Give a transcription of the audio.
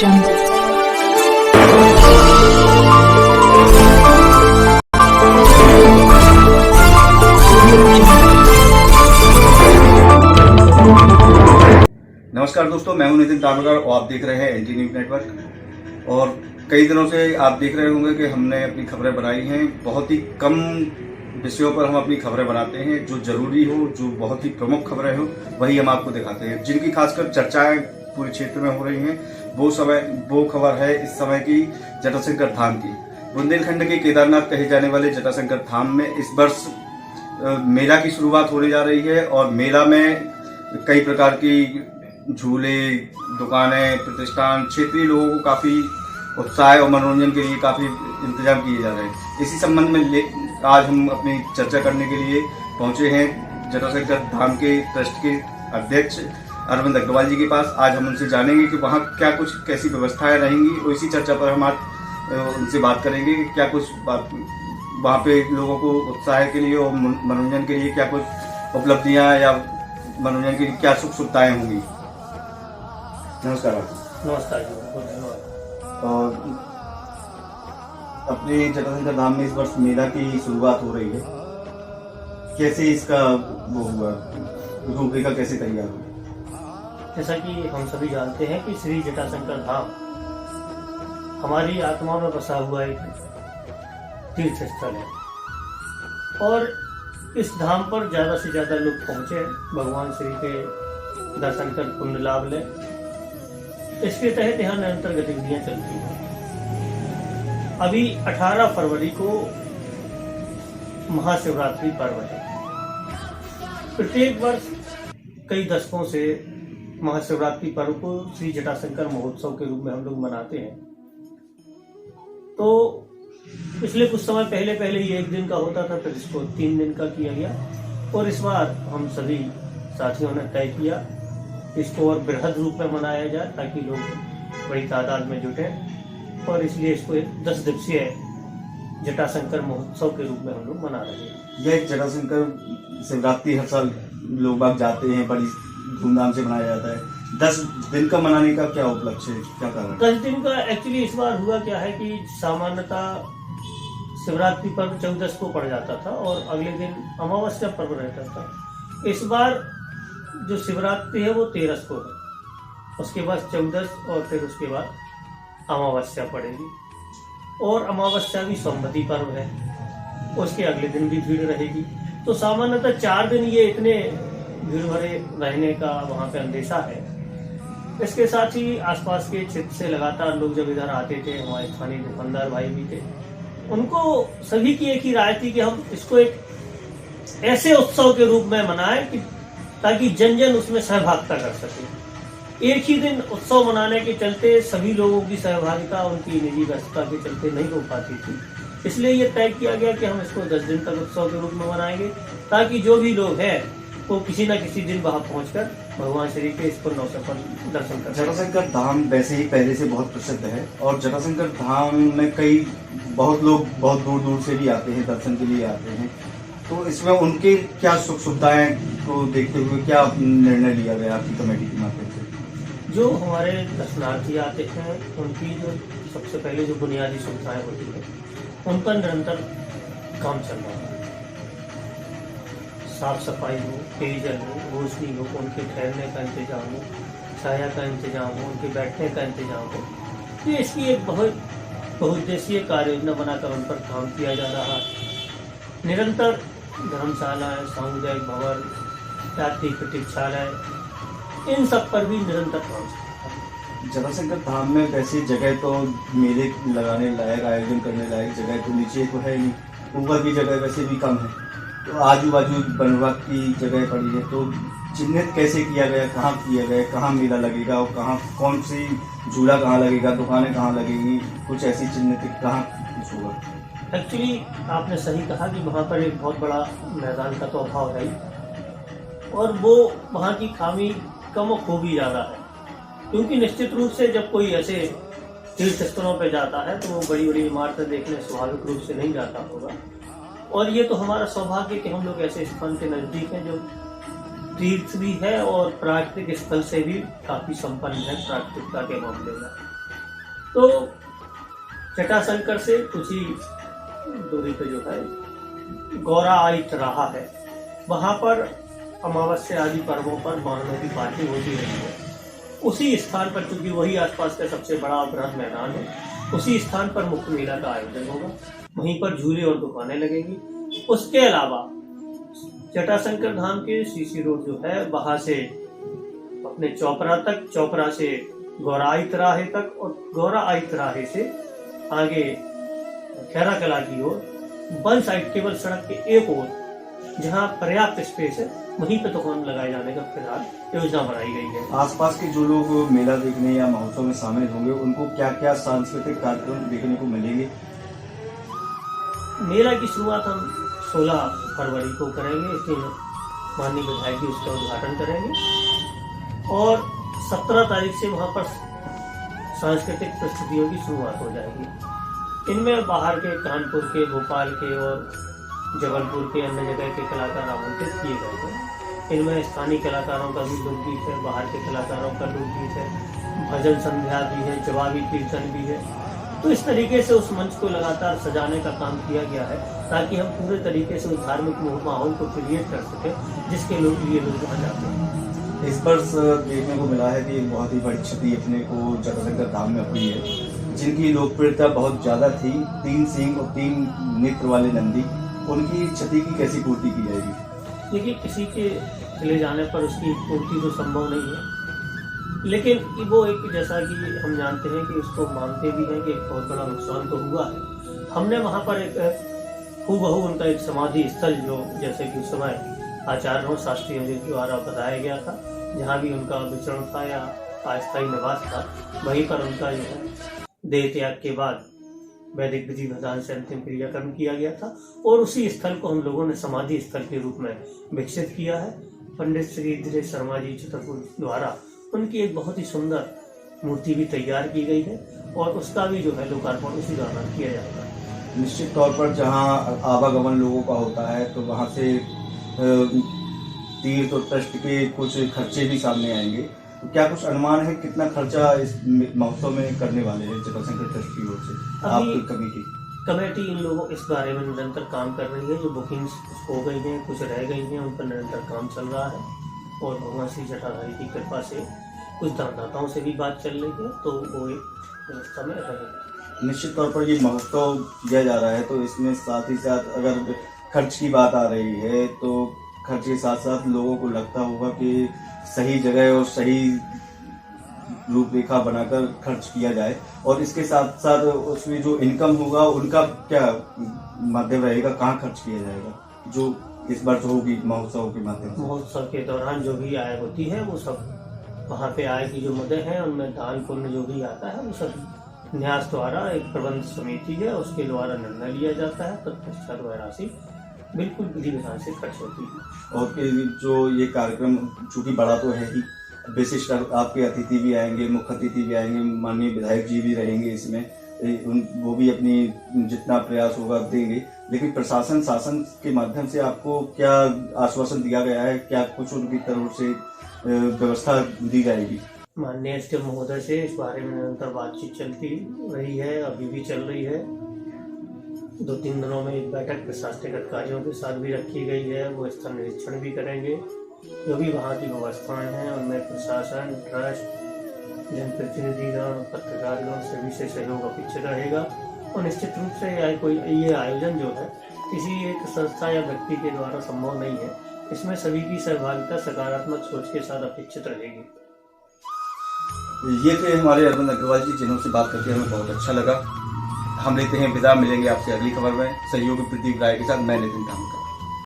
Jungle. नमस्कार दोस्तों, मैं हूं नितिन ताबड़कर और आप देख रहे हैं एनटी न्यूज नेटवर्क। और कई दिनों से आप देख रहे होंगे कि हमने अपनी खबरें बनाई हैं। बहुत ही कम विषयों पर हम अपनी खबरें बनाते हैं। जो जरूरी हो, जो बहुत ही प्रमुख खबरें हो, वही हम आपको दिखाते हैं। जिनकी खासकर चर्चाएं पूरे क्षेत्र में हो रही हैं, वो खबर है इस समय की जटाशंकर धाम की। बुंदेलखंड के केदारनाथ कहे जाने वाले जटाशंकर धाम में इस वर्ष मेला की शुरुआत होने जा रही है। और मेला में कई प्रकार की झूले, दुकानें, प्रतिष्ठान, क्षेत्रीय लोगों को काफी उत्साह और मनोरंजन के लिए काफी इंतजाम किए जा रहे हैं। इसी संबंध में आज हम अपनी चर्चा करने के लिए पहुंचे हैं जटाशंकर धाम के ट्रस्ट के अध्यक्ष अरविंद अग्रवाल जी के पास। आज हम उनसे जानेंगे कि वहाँ क्या कुछ कैसी व्यवस्थाएं रहेंगी, और इसी चर्चा पर हम आज उनसे बात करेंगे कि क्या कुछ वहाँ पे लोगों को उत्साह के लिए और मनोरंजन के लिए क्या कुछ उपलब्धियां या मनोरंजन की क्या सुख सुविधाएं होंगी। नमस्कार आपको। नमस्कार जी, बहुत धन्यवाद। और अपने जटाशंकर धाम में इस वर्ष मेला की शुरुआत हो रही है, कैसे इसका वो हुआ, रूपरेखा कैसे तैयार हुई? जैसा कि हम सभी जानते हैं कि श्री जटाशंकर धाम हमारी आत्मा में बसा हुआ एक तीर्थ स्थल है, और इस धाम पर ज्यादा से ज्यादा लोग पहुंचे, भगवान श्री के दर्शन कर पुण्य लाभ लें। इसके तहत यहाँ निरंतर गतिविधियां चलती हैं। अभी 18 फरवरी को महाशिवरात्रि पर्व है। प्रत्येक वर्ष कई दशकों से महाशिवरात्रि पर्व को श्री जटाशंकर महोत्सव के रूप में हम लोग मनाते हैं। तो पिछले कुछ समय पहले ये एक दिन का होता था, फिर इसको 3 दिन का किया गया, और इस बार हम सभी साथियों ने तय किया इसको और बृहद रूप में मनाया जाए ताकि लोग बड़ी तादाद में जुटे, और इसलिए इसको एक 10 दिवसीय जटाशंकर महोत्सव के रूप में हम लोग मना रहे हैं। यह शिवरात्रि शिवरात्रि हर साल लोग बाग जाते हैं, बड़ी धूमधाम से मनाया जाता है। 10 दिन का मनाने का क्या उपलक्ष्य है, क्या कारण? 10 दिन का एक्चुअली इस बार हुआ क्या है कि सामान्यतः शिवरात्रि पर्व 14 को पड़ जाता था और अगले दिन अमावस्या पर्व रहता था। इस बार जो शिवरात्रि है वो 13 को है, उसके बाद 14 और फिर उसके बाद अमावस्या पड़ेगी, और अमावस्या भी सोमवती पर्व है, उसके अगले दिन भी भीड़ रहेगी। तो सामान्यतः 4 दिन ये इतने भीड़ भरे रहने का वहाँ पे अंदेशा है। इसके साथ ही आसपास के क्षेत्र से लगातार लोग जब इधर आते थे, हमारे स्थानीय दुकानदार भाई भी थे, उनको सभी की एक ही राय थी कि हम इसको एक ऐसे उत्सव के रूप में मनाएं कि ताकि जन जन उसमें सहभागिता कर सके। एक ही दिन उत्सव मनाने के चलते सभी लोगों की सहभागिता उनकी निजी व्यस्तता के चलते नहीं हो पाती थी, इसलिए ये तय किया गया कि हम इसको 10 दिन तक उत्सव के रूप में मनाएंगे, ताकि जो भी लोग हैं वो किसी न किसी दिन वहां पहुंचकर भगवान श्री के इस पुण्य अवसर पर दर्शन कर। जटाशंकर धाम वैसे ही पहले से बहुत प्रसिद्ध है, और जटाशंकर धाम में बहुत लोग बहुत दूर दूर से भी आते हैं, दर्शन के लिए आते हैं। तो इसमें उनके क्या सुख सुविधाएं को देखते हुए क्या निर्णय लिया गया आपकी कमेटी के माध्यम से? जो हमारे दर्शनार्थी आते हैं उनकी जो सबसे पहले जो बुनियादी सुविधाएं होती है उन पर निरंतर काम चल रहा है। साफ सफाई हो, पेयजल हो, रोशनी हो, उनके ठहरने का इंतजाम हो, छाया का इंतजाम हो, उनके बैठने का इंतजाम हो। तो इसकी एक बहुउद्देशीय कार्य योजना बनाकर उन पर काम किया जा रहा है। निरंतर धर्मशालाएं, सामुदायिक भवन, यात्री प्रतीक्षालय, इन सब पर भी निरंतर काम चलता है। जटाशंकर धाम में वैसी जगह तो मेले लगाने लायक, आयोजन करने लायक जगह तो नीचे तो है नहीं, ऊपर की जगह वैसे भी कम है, तो आजू बाजू बनवा की जगह पड़ी है। तो चिन्हित कैसे किया गया, कहाँ किया गया, कहाँ मेला लगेगा और कहाँ कौन सी झूला कहाँ लगेगा, दुकानें कहाँ लगेगी, कुछ ऐसी चिन्हित कहाँ कुछ होगा? एक्चुअली आपने सही कहा कि वहाँ पर एक बहुत बड़ा मैदान का तो अभाव है, और वो वहाँ की खामी कम और खूबी ज़्यादा है, क्योंकि निश्चित रूप से जब कोई ऐसे तीर्थ स्थलों पर जाता है तो वो बड़ी बड़ी इमारतें देखने स्वाभाविक रूप से नहीं जाता होगा। और ये तो हमारा सौभाग्य कि हम लोग ऐसे स्थान के नज़दीक हैं जो तीर्थ भी है और प्राकृतिक स्थल से भी काफी संपन्न है प्राकृतिकता के मामले में। तो जटाशंकर से कुछ ही दूरी पे जो है गौरा आयत रहा है, वहाँ पर अमावस्या आदि पर्वों पर वाहनों की पार्टी होती रही है। उसी स्थान पर, चूंकि वही आसपास का सबसे बड़ा बृहद मैदान है, उसी स्थान पर मुख्य मेला का आयोजन होगा। वहीं पर झूले और दुकानें लगेंगी। उसके अलावा जटाशंकर धाम के सीसी रोड जो है, वहां से अपने चौपरा तक, चौपरा से गौराई तिराहे तक, और गौराई तिराहे से आगे खैरा कला की ओर, वन साइड केवल सड़क के एक ओर जहां पर्याप्त स्पेस है, वहीं पे दुकान लगाए जाने का फिलहाल योजना बनाई गई है। आसपास के जो लोग मेला देखने या महोत्सव में शामिल होंगे, उनको क्या क्या सांस्कृतिक कार्यक्रम देखने को मिलेंगे? मेला की शुरुआत हम 16 फरवरी को करेंगे। इस दिन माननीय विधायक जी उसका उद्घाटन करेंगे और 17 तारीख से वहाँ पर सांस्कृतिक प्रस्तुतियों की शुरुआत हो जाएगी। इनमें बाहर के, कानपुर के, भोपाल के और जबलपुर के अन्य जगह के कलाकार आमंत्रित किए गए हैं। इनमें स्थानीय कलाकारों का भी लोकगीत है, बाहर के कलाकारों का लोकगीत है, भजन संध्या भी है, जवाबी कीर्तन भी है। तो इस तरीके से उस मंच को लगातार सजाने का काम किया गया है, ताकि हम पूरे तरीके से उस धार्मिक माहौल को क्रिएट कर सकें जिसके लिए लोग वहाँ जाते हैं। इस वर्ष देखने को मिला है कि एक बहुत ही बड़ी क्षति अपने को जटाशंकर धाम में हुई है। जिनकी लोकप्रियता बहुत ज़्यादा थी, 3 सिंह और 3 नेत्र वाले नंदी, उनकी क्षति की कैसी पूर्ति की जाएगी? देखिए, किसी के चले जाने पर उसकी पूर्ति तो संभव नहीं है, लेकिन वो एक, जैसा कि हम जानते हैं कि उसको मानते भी हैं कि एक बहुत बड़ा नुकसान तो हुआ है। हमने वहाँ पर एक हूबहू उनका एक समाधि स्थल, जो जैसे कि उस समय आचार्यों शास्त्रियों जी द्वारा बताया गया था, जहाँ भी उनका विचरण था या अस्थायी निवास था, वहीं पर उनका जो है देह त्याग के बाद वैदिक विधि विधान से अंतिम क्रियाक्रम किया गया था, और उसी स्थल को हम लोगों ने समाधि स्थल के रूप में विकसित किया है। पंडित श्री दिनेश शर्मा जी छतरपुर द्वारा उनकी एक बहुत ही सुंदर मूर्ति भी तैयार की गई है, और उसका भी जो है लोकार्पण उसी दौरान किया जाएगा। निश्चित तौर पर जहाँ आवागमन लोगों का होता है, तो वहाँ से तीर्थ और ट्रस्ट के कुछ खर्चे भी सामने आएंगे। तो क्या कुछ अनुमान है कितना खर्चा इस महोत्सव में करने वाले हैं जटाशंकर ट्रस्ट की ओर से, आपकी कमेटी? इन लोगों इस बारे में निरंतर काम कर रही है। जो बुकिंग्स हो गई हैं, कुछ रह गई हैं, उन पर निरंतर काम चल रहा है, और भगवान श्री जटाधारी की कृपा से कुछ दानदाताओं से भी बात चल रही है, तो वो एक व्यवस्था में रहेगा। निश्चित तौर पर ये महोत्सव किया जा रहा है, तो इसमें साथ ही साथ अगर खर्च की बात आ रही है, तो खर्च के साथ साथ लोगों को लगता होगा कि सही जगह और सही रूपरेखा बनाकर खर्च किया जाए, और इसके साथ साथ उसमें जो इनकम होगा उनका क्या माध्यम रहेगा, कहाँ खर्च किया जाएगा, जो इस बार होगी महोत्सव के माध्यम से? महोत्सव के दौरान जो भी आय होती है, वो सब वहाँ पे आय की जो मदें हैं, उनमें दान पुण्य जो भी आता है, वो सब न्यास द्वारा एक प्रबंध समिति है, उसके द्वारा निर्णय लिया जाता है। तत्पश्चात वह राशि बिल्कुल विधि विधान से खर्च होती है। और जो ये कार्यक्रम चूंकि बड़ा तो है ही, विशिष्ट आपके अतिथि भी आएंगे, मुख्य अतिथि भी आएंगे, माननीय विधायक जी भी रहेंगे इसमें, वो भी अपनी जितना प्रयास होगा देंगे, लेकिन प्रशासन शासन के माध्यम से आपको क्या आश्वासन दिया गया है, क्या कुछ उनकी तरफ से व्यवस्था दी जाएगी? माननीय एसडीएम महोदय से इस बारे में निरंतर बातचीत चलती रही है, अभी भी चल रही है। 2-3 दिनों में एक बैठक प्रशासनिक अधिकारियों के साथ भी रखी गई है, वो स्थल निरीक्षण भी करेंगे। जो भी वहाँ की व्यवस्थाएं हैं, उनमें प्रशासन, ट्रस्ट, जनप्रतिनिधिगण, पत्रकारगण सभी से सहयोग अपेक्षित रहेगा, और निश्चित रूप से ये आयोजन जो है किसी एक संस्था या व्यक्ति के द्वारा संभव नहीं है। इसमें सभी की सहभागिता सकारात्मक सोच के साथ अपेक्षित रहेगी। ये थे हमारे अरविंद अग्रवाल जी, जिन्होंने से बात करके हमें बहुत अच्छा लगा। हम लेते हैं विदा, मिलेंगे आपसे अगली खबर में। सहयोगी प्रदीप राय के साथ मैं नितिन कामकर।